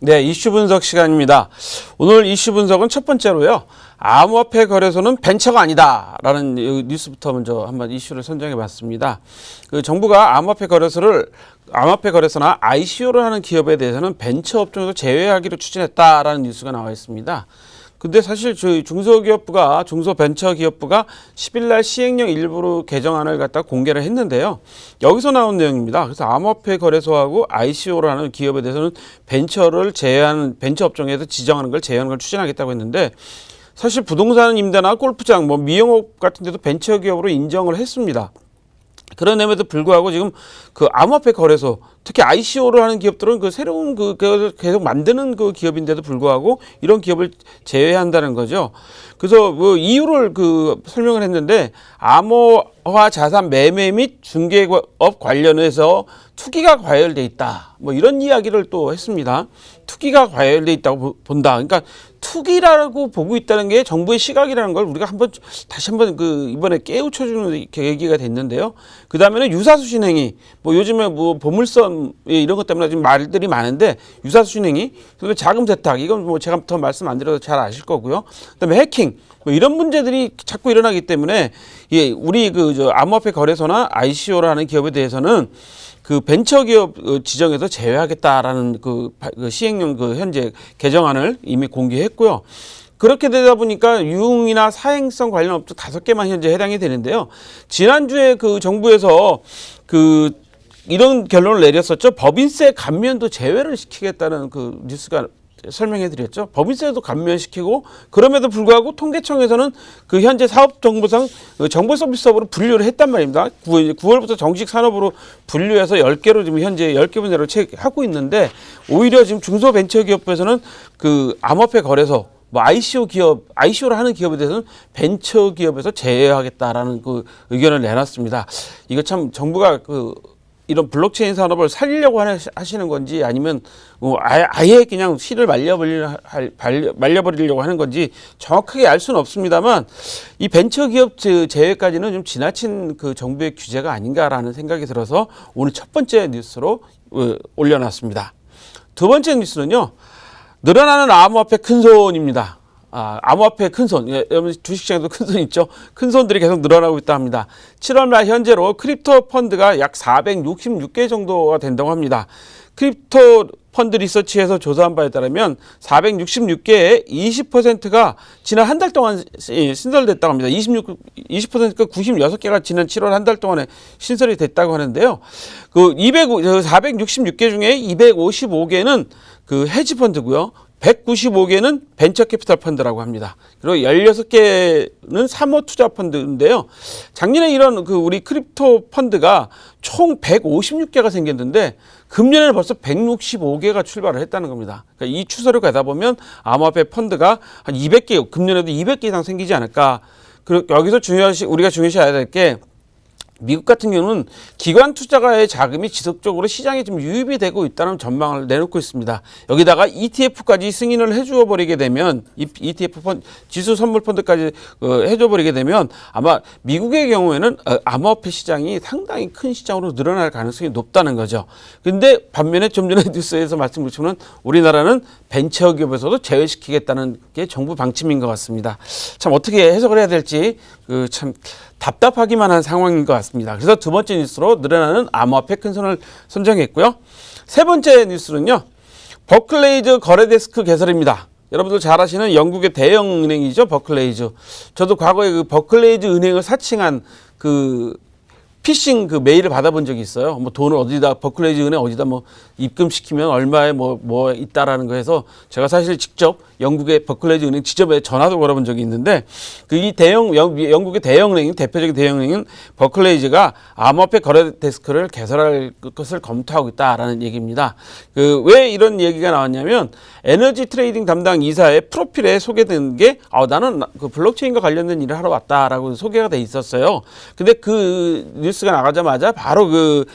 네, 이슈 분석 시간입니다. 오늘 이슈 분석은 첫 번째로요. 암호화폐 거래소는 벤처가 아니다라는 뉴스부터 먼저 한번 이슈를 선정해 봤습니다. 정부가 암호화폐 거래소나 ICO를 하는 기업에 대해서는 벤처 업종에서 제외하기로 추진했다라는 뉴스가 나와 있습니다. 근데 사실 저희 중소벤처기업부가 10일날 시행령 일부로 개정안을 갖다 공개를 했는데요. 여기서 나온 내용입니다. 그래서 암호화폐 거래소하고 ICO라는 기업에 대해서는 벤처를 제외하는 벤처 업종에서 지정하는 걸 제외하는 걸 추진하겠다고 했는데 사실 부동산 임대나 골프장, 미용업 같은 데도 벤처 기업으로 인정을 했습니다. 그런데도 불구하고 지금 그 암호화폐 거래소, 특히 ICO를 하는 기업들은 그 새로운 계속 만드는 그 기업인데도 불구하고 이런 기업을 제외한다는 거죠. 그래서 이유를 설명을 했는데 암호화 자산 매매 및 중개업 관련해서 투기가 과열돼 있다. 이런 이야기를 또 했습니다. 투기가 과열돼 있다고 본다. 그러니까 투기라고 보고 있다는 게 정부의 시각이라는 걸 우리가 다시 한번 이번에 깨우쳐주는 계기가 됐는데요. 그 다음에는 유사수신 행위, 요즘에 보물선 이런 것 때문에 지금 말들이 많은데 유사수신 행위, 그다음에 자금 세탁, 이건 제가 더 말씀 안 드려도 잘 아실 거고요. 그다음에 해킹, 이런 문제들이 자꾸 일어나기 때문에 우리 암호화폐 거래소나 ICO라는 기업에 대해서는 벤처기업 지정에서 제외하겠다라는 시행령 현재 개정안을 이미 공개했고요. 그렇게 되다 보니까 유흥이나 사행성 관련 업종 5개만 현재 해당이 되는데요. 지난주에 정부에서 이런 결론을 내렸었죠. 법인세 감면도 제외를 시키겠다는 뉴스가 설명해 드렸죠. 법인세도 감면시키고 그럼에도 불구하고 통계청에서는 현재 사업정보상 정보서비스업으로 분류를 했단 말입니다. 9월부터 정식 산업으로 분류해서 10개로 지금 현재 10개 분야로 하고 있는데 오히려 지금 중소벤처기업부에서는 암호화폐 거래소 ICO를 하는 기업에 대해서는 벤처기업에서 제외하겠다라는 의견을 내놨습니다. 이거 참 정부가 이런 블록체인 산업을 살리려고 하시는 건지 아니면 아예 그냥 실을 말려버리려고 하는 건지 정확하게 알 수는 없습니다만 이 벤처기업 제외까지는 좀 지나친 정부의 규제가 아닌가라는 생각이 들어서 오늘 첫 번째 뉴스로 올려놨습니다. 두 번째 뉴스는요. 늘어나는 암호화폐 큰손입니다. 암호화폐 큰손, 여러분 주식시장에도 큰손 있죠. 큰손들이 계속 늘어나고 있다 합니다. 7월 말 현재로 크립토 펀드가 약 466개 정도가 된다고 합니다. 크립토 펀드 리서치에서 조사한 바에 따르면 466개의 20%가 지난 한 달 동안 신설됐다고 합니다. 20%가 96개가 지난 7월 한 달 동안에 신설이 됐다고 하는데요. 466개 중에 255개는 해지 펀드고요. 195개는 벤처 캐피탈 펀드라고 합니다. 그리고 16개는 사모 투자 펀드인데요. 작년에 이런 우리 크립토 펀드가 총 156개가 생겼는데 금년에는 벌써 165개가 출발을 했다는 겁니다. 그러니까 이 추세로 가다 보면 암호화폐 펀드가 한 200개, 금년에도 200개 이상 생기지 않을까. 그리고 여기서 우리가 중요시해야 될 게 미국 같은 경우는 기관 투자가의 자금이 지속적으로 시장에 좀 유입이 되고 있다는 전망을 내놓고 있습니다. 여기다가 ETF까지 승인을 해주어 버리게 되면 ETF 지수 선물 펀드까지 해줘 버리게 되면 아마 미국의 경우에는 암호화폐 시장이 상당히 큰 시장으로 늘어날 가능성이 높다는 거죠. 근데 반면에 좀 전에 뉴스에서 말씀드렸지만 우리나라는 벤처기업에서도 제외시키겠다는 게 정부 방침인 것 같습니다. 참 어떻게 해석을 해야 될지 참 답답하기만 한 상황인 것 같습니다. 그래서 두 번째 뉴스로 늘어나는 암호화폐 큰손을 선정했고요. 세 번째 뉴스는요. 버클레이즈 거래데스크 개설입니다. 여러분들 잘 아시는 영국의 대형 은행이죠. 버클레이즈. 저도 과거에 버클레이즈 은행을 사칭한 피싱 메일을 받아본 적이 있어요. 돈을 어디다 버클레이즈 은행 어디다 입금시키면 얼마에 있다라는 거 해서 제가 사실 직접 영국의 버클레이즈 은행 지점에 전화도 걸어본 적이 있는데 영국의 대형은행 대표적인 대형은행은 버클레이즈가 암호화폐 거래 데스크를 개설할 것을 검토하고 있다라는 얘기입니다. 왜 이런 얘기가 나왔냐면 에너지 트레이딩 담당 이사의 프로필에 소개된 게 나는 블록체인과 관련된 일을 하러 왔다라고 소개가 돼 있었어요. 근데 뉴스가 나가자마자 바로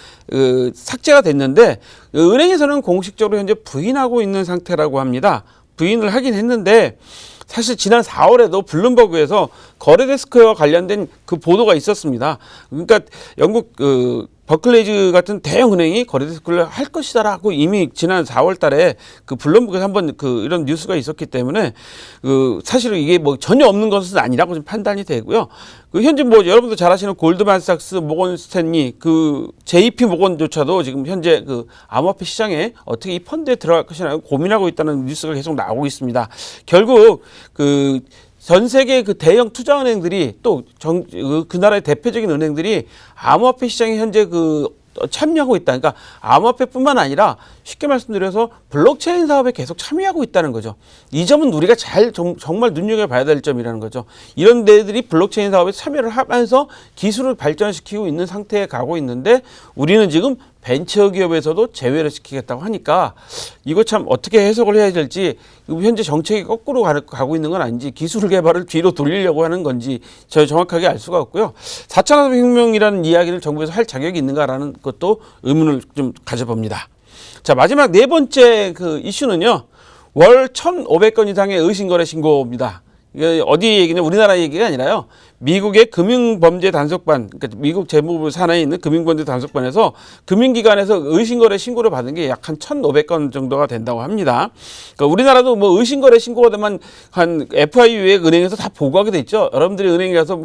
삭제가 됐는데 은행에서는 공식적으로 현재 부인하고 있는 상태라고 합니다. 부인을 하긴 했는데 사실 지난 4월에도 블룸버그에서 거래데스크와 관련된 그 보도가 있었습니다. 그러니까 영국 버클레이즈 같은 대형 은행이 거래데스크를 할 것이다라고 이미 지난 4월 달에 그 블룸버그에서 한번 이런 뉴스가 있었기 때문에 사실은 이게 뭐 전혀 없는 것은 아니라고 좀 판단이 되고요. 현재 뭐 여러분도 잘 아시는 골드만삭스, 모건 스탠리, JP 모건조차도 지금 현재 암호화폐 시장에 어떻게 이 펀드에 들어갈 것이냐 고민하고 있다는 뉴스가 계속 나오고 있습니다. 결국 전 세계 대형 투자은행들이 또 그 나라의 대표적인 은행들이 암호화폐 시장에 현재 참여하고 있다. 그러니까 암호화폐뿐만 아니라 쉽게 말씀드려서 블록체인 사업에 계속 참여하고 있다는 거죠. 이 점은 우리가 정말 눈여겨봐야 될 점이라는 거죠. 이런 데들이 블록체인 사업에 참여를 하면서 기술을 발전시키고 있는 상태에 가고 있는데 우리는 지금 벤처기업에서도 제외를 시키겠다고 하니까 이거 참 어떻게 해석을 해야 될지 현재 정책이 거꾸로 가고 있는 건 아닌지 기술 개발을 뒤로 돌리려고 하는 건지 저희 정확하게 알 수가 없고요. 4차 산업혁명이라는 이야기를 정부에서 할 자격이 있는가라는 것도 의문을 좀 가져봅니다. 자, 마지막 네 번째 이슈는요. 월 1,500건 이상의 의심거래 신고입니다. 이게 어디 얘기냐, 우리나라 얘기가 아니라요. 미국의 금융범죄 단속반, 그러니까 미국 재무부 산하에 있는 금융범죄 단속반에서 금융기관에서 의심거래 신고를 받은 게 약 한 1,500건 정도가 된다고 합니다. 그러니까 우리나라도 뭐 의심거래 신고가 되면 한 FIU의 은행에서 다 보고하게 돼 있죠. 여러분들이 은행에 가서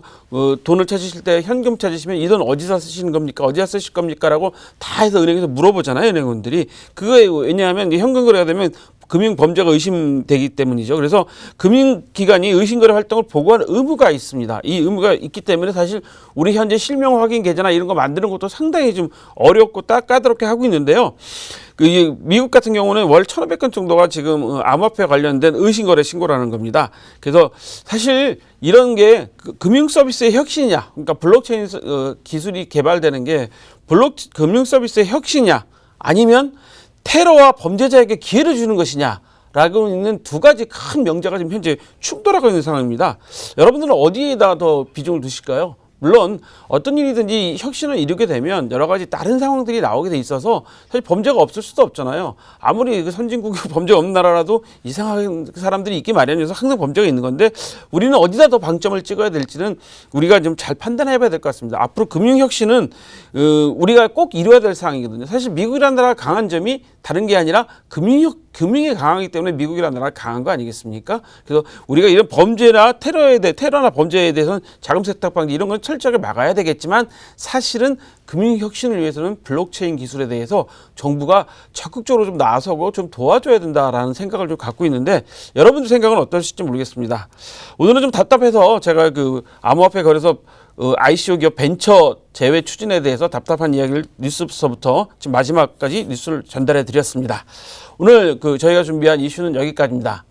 돈을 찾으실 때 현금 찾으시면 이 돈 어디서 쓰시는 겁니까? 어디서 쓰실 겁니까? 라고 다 해서 은행에서 물어보잖아요. 은행원들이. 그거에 왜냐하면 현금 거래가 되면 금융 범죄가 의심되기 때문이죠. 그래서 금융기관이 의심거래 활동을 보고하는 의무가 있습니다. 이 의무가 있기 때문에 사실 우리 현재 실명 확인 계좌나 이런 거 만드는 것도 상당히 좀 어렵고 까다롭게 하고 있는데요. 미국 같은 경우는 월 1,500건 정도가 지금 암호화폐 관련된 의심거래 신고라는 겁니다. 그래서 사실 이런 게 금융 서비스의 혁신이냐, 그러니까 블록체인 기술이 개발되는 게 금융 서비스의 혁신이냐, 아니면 테러와 범죄자에게 기회를 주는 것이냐 라고 있는 두 가지 큰 명제가 지금 현재 충돌하고 있는 상황입니다. 여러분들은 어디에다 더 비중을 두실까요? 물론 어떤 일이든지 혁신을 이루게 되면 여러 가지 다른 상황들이 나오게 돼 있어서 사실 범죄가 없을 수도 없잖아요. 아무리 선진국이 범죄 없는 나라라도 이상한 사람들이 있기 마련이어서 항상 범죄가 있는 건데 우리는 어디다 더 방점을 찍어야 될지는 우리가 좀 잘 판단해 봐야 될 것 같습니다. 앞으로 금융혁신은 우리가 꼭 이루어야 될 사항이거든요. 사실 미국이라는 나라가 강한 점이 다른 게 아니라 금융이 강하기 때문에 미국이라는 나라가 강한 거 아니겠습니까? 그래서 우리가 이런 범죄나 테러나 범죄에 대해서는 자금 세탁 방지 이런 건 철저하게 막아야 되겠지만 사실은 금융혁신을 위해서는 블록체인 기술에 대해서 정부가 적극적으로 좀 나서고 좀 도와줘야 된다라는 생각을 좀 갖고 있는데 여러분들 생각은 어떠실지 모르겠습니다. 오늘은 좀 답답해서 제가 암호화폐 거래소 ICO 기업 벤처 제외 추진에 대해서 답답한 이야기를 뉴스부터 지금 마지막까지 뉴스를 전달해 드렸습니다. 오늘 저희가 준비한 이슈는 여기까지입니다.